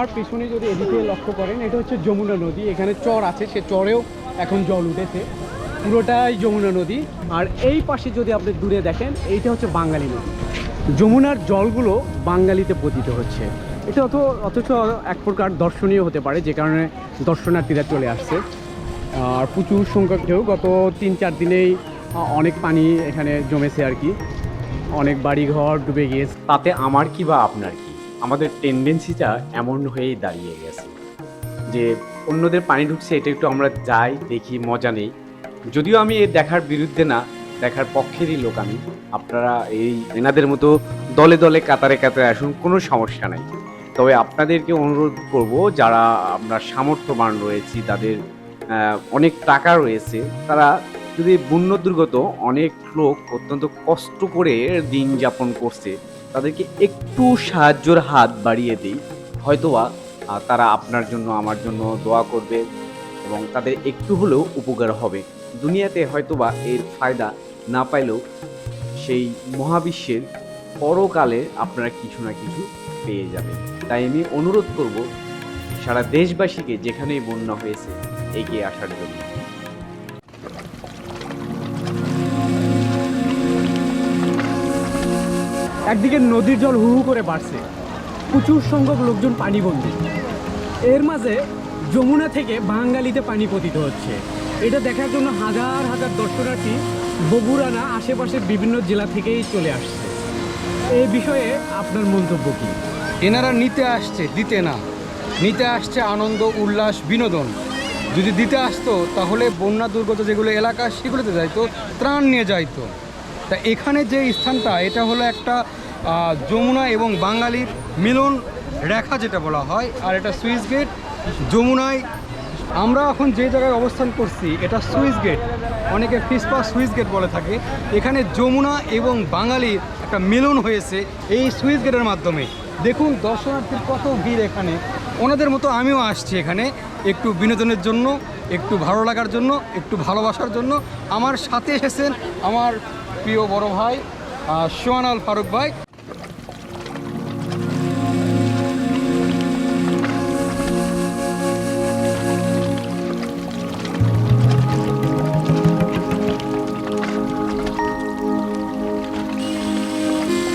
আমার পেছনে যদি এদিকে লক্ষ্য করেন, এটা হচ্ছে যমুনা নদী। এখানে চর আছে, সে চরেও এখন জল উঠেছে, পুরোটাই যমুনা নদী। আর এই পাশে যদি আপনি দূরে দেখেন, এইটা হচ্ছে বাঙালি নদী। যমুনার জলগুলো বাঙালিতে পতিত হচ্ছে। এটা অথচ এক প্রকার দর্শনীয় হতে পারে, যে কারণে দর্শনার্থীরা চলে আসছে। আর প্রচুর সংখ্যক ঢেউ, গত 3-4 দিনেই অনেক পানি এখানে জমেছে আর কি, অনেক বাড়িঘর ডুবে গিয়েছে। তাতে আমার কি বা আপনার কি? আমাদের টেন্ডেন্সিটা এমন হয়েই দাঁড়িয়ে গেছে যে অন্যদের পানি ঢুকছে, এটা একটু আমরা যাই, দেখি, মজা নেই। যদিও আমি এর দেখার বিরুদ্ধে না, দেখার পক্ষেরই লোক আমি। আপনারা এনাদের মতো দলে দলে কাতারে কাতারে আসুন, কোনো সমস্যা নাই। তবে আপনাদেরকে অনুরোধ করব, যারা আমরা সামর্থ্যবান রয়েছি, তাদের অনেক টাকা রয়েছে, তারা যদি বন্য দুর্গত অনেক লোক অত্যন্ত কষ্ট করে দিন যাপন করছে, তাদেরকে একটু সাহায্যের হাত বাড়িয়ে দিই, হয়তোবা তারা আপনার জন্য, আমার জন্য দোয়া করবে এবং তাদের একটু হলেও উপকার হবে। দুনিয়াতে হয়তোবা এর ফায়দা না পাইলেও সেই মহাবিশ্বের পরকালে আপনারা কিছু না কিছু পেয়ে যাবেন। তাই আমি অনুরোধ করব সারা দেশবাসীকে, যেখানেই বন্যা হয়েছে, এগিয়ে আসার জন্য। একদিকে নদীর জল হু হু করে বাড়ছে, প্রচুর সংখ্যক লোকজন পানিবন্দী। এর মাঝে যমুনা থেকে বাঙালিতে পানি পতিত হচ্ছে। এটা দেখার জন্য হাজার হাজার দর্শনার্থী বগুড়া না, আশেপাশের বিভিন্ন জেলা থেকেই চলে আসছে। এই বিষয়ে আপনার মন্তব্য কী? এনারা নিতে আসছে, দিতে না। নিতে আসছে আনন্দ, উল্লাস, বিনোদন। যদি দিতে আসতো তাহলে বন্যা দুর্গত যেগুলো এলাকা সেগুলোতে যাইতো, ত্রাণ নিয়ে যাইতো। তা এখানে যে স্থানটা, এটা হলো একটা যমুনা এবং বাঙালির মিলন রেখা যেটা বলা হয়। আর এটা সুইচ গেট যমুনায়। আমরা এখন যে জায়গায় অবস্থান করছি, এটা সুইচ গেট, অনেকে ফিসপা সুইচ গেট বলে থাকে। এখানে যমুনা এবং বাঙালির একটা মিলন হয়েছে এই সুইচ গেটের মাধ্যমে। দেখুন দর্শনার্থীর কত ভিড় এখানে। ওনাদের মতো আমিও আসছি এখানে একটু বিনোদনের জন্য, একটু ভালো লাগার জন্য, একটু ভালোবাসার জন্য। আমার সাথে এসেছেন আমার প্রিয় বড় ভাই সোহান আল ফারুক ভাই।